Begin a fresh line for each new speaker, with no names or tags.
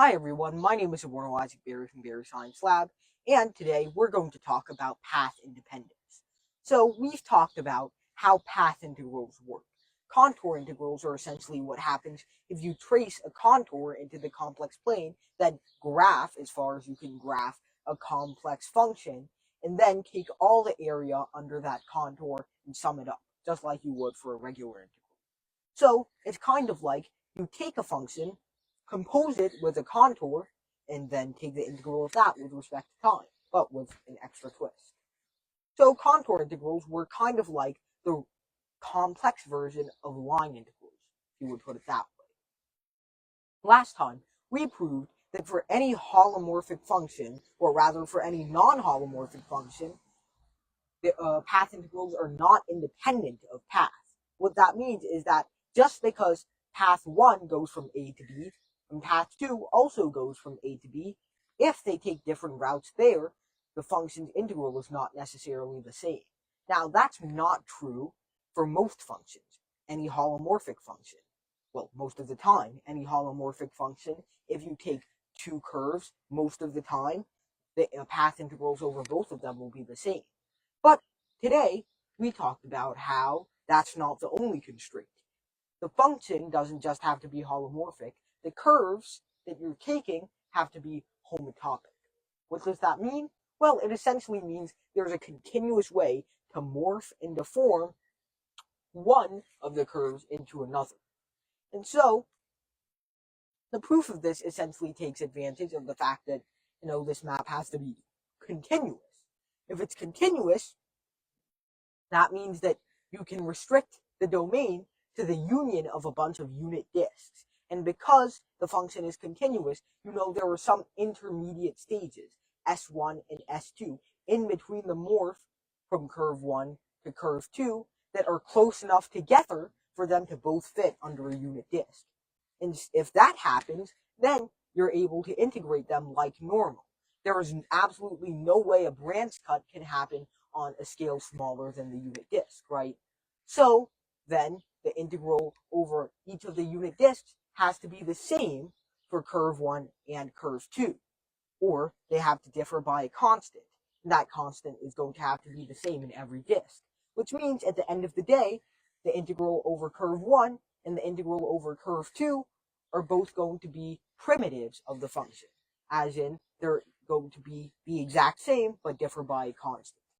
Hi everyone, my name is Eduardo Isaac Berry from Berry Science Lab, and today we're going to talk about path independence. So we've talked about how path integrals work. Contour integrals are essentially what happens if you trace a contour into the complex plane, then graph as far as you can graph a complex function, and then take all the area under that contour and sum it up, just like you would for a regular integral. So it's kind of like you take a function, compose it with a contour, and then take the integral of that with respect to time, but with an extra twist. So contour integrals were kind of like the complex version of line integrals, if you would put it that way. Last time, we proved that for any holomorphic function, or rather for any non-holomorphic function, the path integrals are not independent of path. What that means is that just because path 1 goes from A to B, and path 2 also goes from A to B, if they take different routes there, the function's integral is not necessarily the same. Now, that's not true for most functions, any holomorphic function. Well, most of the time, any holomorphic function, if you take two curves, most of the time, the path integrals over both of them will be the same. But today, we talked about how that's not the only constraint. The function doesn't just have to be holomorphic. The curves that you're taking have to be homotopic. What does that mean? Well, it essentially means there's a continuous way to morph and deform one of the curves into another. And so, the proof of this essentially takes advantage of the fact that, this map has to be continuous. If it's continuous, that means that you can restrict the domain to the union of a bunch of unit disks. And because the function is continuous, there are some intermediate stages, S1 and S2, in between the morph from curve 1 to curve 2 that are close enough together for them to both fit under a unit disk. And if that happens, then you're able to integrate them like normal. There is absolutely no way a branch cut can happen on a scale smaller than the unit disk, right? So then the integral over each of the unit disks has to be the same for curve 1 and curve 2, or they have to differ by a constant. And that constant is going to have to be the same in every disk, which means at the end of the day, the integral over curve 1 and the integral over curve 2 are both going to be primitives of the function, as in they're going to be the exact same but differ by a constant.